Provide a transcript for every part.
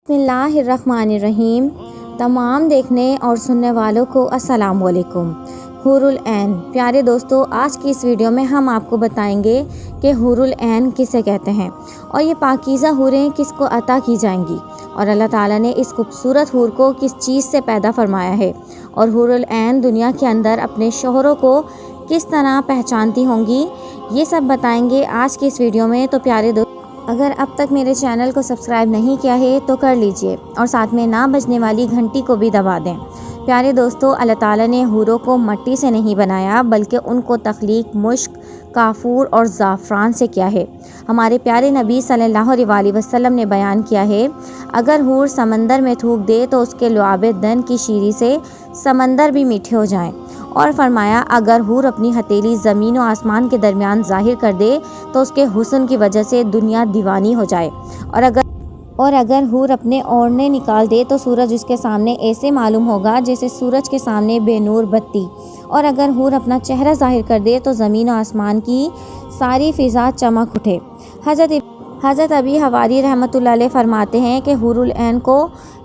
बिस्मिल्लाहिर्रहमानिर्रहीम। तमाम देखने और सुनने वालों को अस्सलाम वालेकुम। हुरुल ऐन। प्यारे दोस्तों, आज की इस वीडियो में हम आपको बताएंगे कि हुरुल ऐन किसे कहते हैं और ये पाकीज़ा हूरें किसको अता की जाएंगी और अल्लाह ताला ने इस खूबसूरत हूर को किस चीज़ से पैदा फरमाया है और हुरुल ऐन दुनिया के अंदर अपने शोहरों को किस तरह पहचानती होंगी, ये सब बताएंगे आज की इस वीडियो में। तो प्यारे दोस्तों, अगर अब तक मेरे चैनल को सब्सक्राइब नहीं किया है तो कर लीजिए और साथ में ना बजने वाली घंटी को भी दबा दें। प्यारे दोस्तों, अल्लाह ताला ने हूरों को मिट्टी से नहीं बनाया बल्कि उनको तख्लीक मुश्क, काफूर और ज़ाफ़रान से किया है। हमारे प्यारे नबी सल्लल्लाहु अलैहि वसल्लम ने बयान किया है, अगर हूर समंदर में थूक दे तो उसके लुआबे दन की शीरी से समंदर भी मीठे हो जाएं। और फरमाया, अगर हूर अपनी हथेली ज़मीन और आसमान के दरमियान ज़ाहिर कर दे तो उसके हुस्न की वजह से दुनिया दीवानी हो जाए। और अगर हूर अपने ओढ़ने निकाल दे तो सूरज उसके सामने ऐसे मालूम होगा जैसे सूरज के सामने बेनूर बत्ती। और अगर हूर अपना चेहरा ज़ाहिर कर दे तो ज़मीन और आसमान की सारी फ़िज़ा चमक उठे। हज़रत अबी हवारी रहमतुल्लाह अलैह फरमाते हैं कि हुरुल ऐन को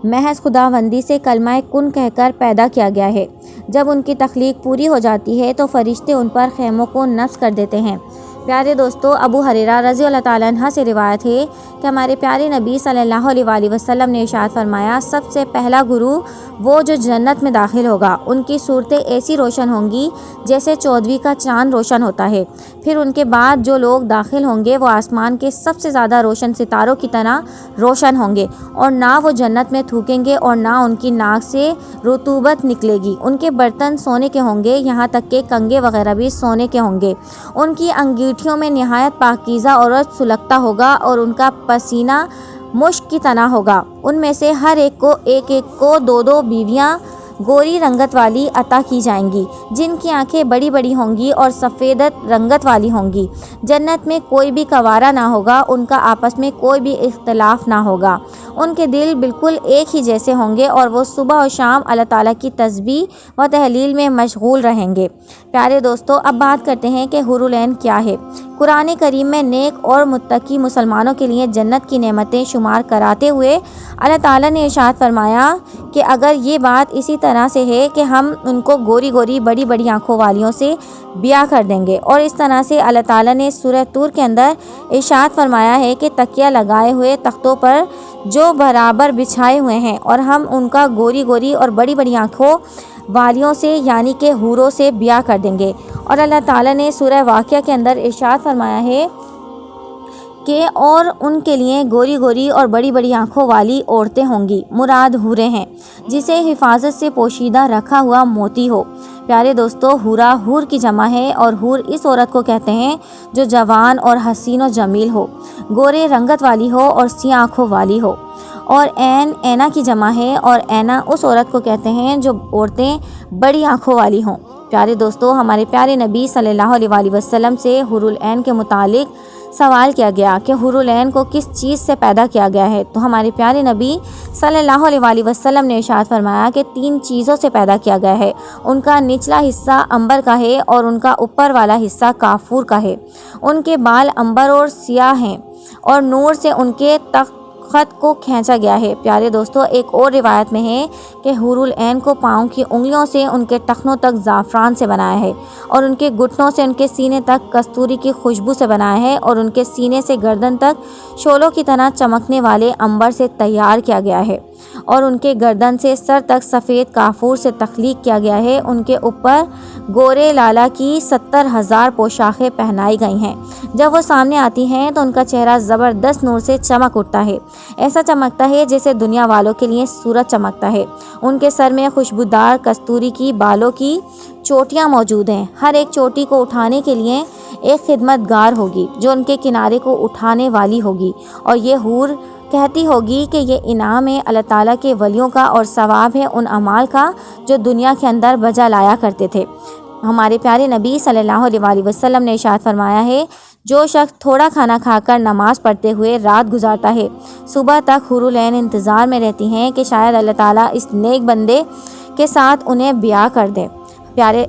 महज खुदावंदी से कलमा कुन कहकर पैदा किया गया है। जब उनकी तख्लीक पूरी हो जाती है तो फरिश्ते उन पर खैमों को नस्ब कर देते हैं। प्यारे दोस्तों, अबू हुरैरा रज़ी अल्लाह ताला अन्हा से रिवायत है कि हमारे प्यारे नबी सल्लल्लाहु अलैहि वसल्लम ने इरशाद फरमाया, सबसे पहला गुरु वो जो जन्नत में दाखिल होगा, उनकी सूरतें ऐसी रोशन होंगी जैसे 14वीं का चाँद रोशन होता है। फिर उनके बाद जो लोग दाखिल होंगे वो आसमान के सबसे ज़्यादा रोशन सितारों की तरह रोशन होंगे और ना वो जन्नत में थूकेंगे और ना उनकी नाक से रुतूबत निकलेगी। उनके बर्तन सोने के होंगे, यहाँ तक के कंगे वगैरह भी सोने के होंगे। उनकी अंगीठियों में निहायत पाकीज़ा औरत सुलगता होगा और उनका पसीना मुश्क की तरह होगा। उनमें से हर एक को दो दो बीवियाँ गोरी रंगत वाली अता की जाएंगी, जिनकी आंखें बड़ी बड़ी होंगी और सफ़ेद रंगत वाली होंगी। जन्नत में कोई भी कवारा ना होगा, उनका आपस में कोई भी इख्तलाफ ना होगा। उनके दिल बिल्कुल एक ही जैसे होंगे और वो सुबह और शाम अल्लाह ताला की तस्बीह व तहलील में मशगूल रहेंगे। प्यारे दोस्तों, अब बात करते हैं कि हुरुल ऐन क्या है। कुरान करीम में नेक और मुत्तकी मुसलमानों के लिए जन्नत की नेमतें शुमार कराते हुए अल्लाह ताला ने इरशाद फरमाया कि अगर ये बात इसी तरह से है कि हम उनको गोरी गोरी बड़ी बड़ी आँखों वालियों से ब्याह कर देंगे। और इस तरह से अल्लाह ताला ने सूरह तूर के अंदर इरशाद फरमाया है कि तकिया लगाए हुए तख्तों पर जो बराबर बिछाए हुए हैं और हम उनका गोरी गोरी और बड़ी बड़ी आँखों वालियों से यानी कि हूरों से ब्याह कर देंगे। और अल्लाह ताला ने सूरह वाक़िया के अंदर इरशाद फरमाया है कि और उनके लिए गोरी गोरी और बड़ी बड़ी आँखों वाली औरतें होंगी। मुराद हूरें हैं जिसे हिफाजत से पोशीदा रखा हुआ मोती हो। प्यारे दोस्तों, हूरा हूर की जमा है और हूर इस औरत को कहते हैं जो जवान और हसीन और जमील हो, गोरे रंगत वाली हो और सी आँखों वाली हो। और ऐन ऐना की जमा है और ऐना उस औरत को कहते हैं जो औरतें बड़ी आँखों वाली हों। प्यारे दोस्तों, हमारे प्यारे नबी सल्लल्लाहु अलैहि वसल्लम से हुरुल ऐन के मुतालिक सवाल किया गया कि हुरुल ऐन को किस चीज़ से पैदा किया गया है, तो हमारे प्यारे नबी सल्लल्लाहु अलैहि वसल्लम ने इरशाद फरमाया कि 3 चीज़ों से पैदा किया गया है। उनका निचला हिस्सा अंबर का है और उनका ऊपर वाला हिस्सा काफूर का है। उनके बाल अंबर और सियाह हैं और नूर से उनके खत को खींचा गया है। प्यारे दोस्तों, एक और रिवायत में है कि हुरुल ऐन को पाँव की उंगलियों से उनके टखनों तक ज़ाफ़रान से बनाया है और उनके घुटनों से उनके सीने तक कस्तूरी की खुशबू से बनाया है और उनके सीने से गर्दन तक शोलों की तरह चमकने वाले अंबर से तैयार किया गया है और उनके गर्दन से सर तक सफ़ेद काफूर से तख्लीक किया गया है। उनके ऊपर गोरे लाला की 70,000 पोशाकें पहनाई गई हैं। जब वो सामने आती हैं तो उनका चेहरा ज़बरदस्त नूर से चमक उठता है, ऐसा चमकता है जैसे दुनिया वालों के लिए सूरज चमकता है। उनके सर में खुशबूदार कस्तूरी की बालों की चोटियाँ मौजूद हैं। हर एक चोटी को उठाने के लिए एक खिदमतगार होगी जो उनके किनारे को उठाने वाली होगी और ये हूर कहती होगी कि ये इनाम है अल्लाह ताला के वलियों का और सवाब है उन अमाल का जो दुनिया के अंदर बजा लाया करते थे। हमारे प्यारे नबी सल्लल्लाहु अलैहि वसल्लम ने इरशाद फरमाया है, जो शख्स थोड़ा खाना खाकर नमाज पढ़ते हुए रात गुजारता है, सुबह तक हुरुल ऐन इंतज़ार में रहती हैं कि शायद अल्लाह ताला इस नेक बंदे के साथ उन्हें ब्याह कर दे।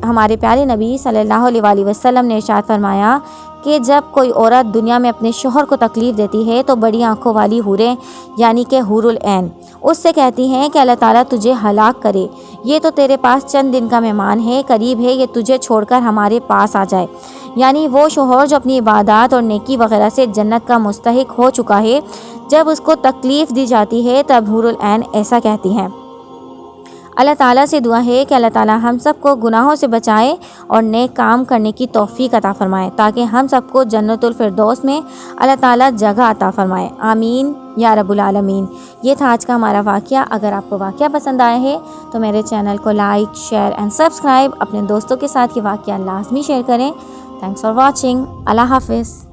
हमारे प्यारे नबी सल्लल्लाहु अलैहि वसल्लम ने इरशाद फरमाया کہ جب کوئی عورت دنیا میں اپنے شوہر کو تکلیف دیتی ہے تو بڑی آنکھوں والی حوریں یعنی کہ حور العین اس سے کہتی ہیں کہ اللہ تعالیٰ تجھے ہلاک کرے، یہ تو تیرے پاس چند دن کا مہمان ہے، قریب ہے یہ تجھے چھوڑ کر ہمارے پاس آ جائے۔ یعنی وہ شوہر جو اپنی عبادات اور نیکی وغیرہ سے جنت کا مستحق ہو چکا ہے، جب اس کو تکلیف دی جاتی ہے تب حور العین ایسا کہتی ہیں۔ اللہ تعالیٰ سے دعا ہے کہ اللہ تعالیٰ ہم سب کو گناہوں سے بچائے اور نیک کام کرنے کی توفیق عطا فرمائے تاکہ ہم سب کو جنت الفردوس میں اللہ تعالیٰ جگہ عطا فرمائے، آمین یا رب العالمین۔ یہ تھا آج کا ہمارا واقعہ۔ اگر آپ کو واقعہ پسند آیا ہے تو میرے چینل کو لائک، شیئر اینڈ سبسکرائب، اپنے دوستوں کے ساتھ یہ واقعہ لازمی شیئر کریں۔ Thanks for watching. اللہ حافظ۔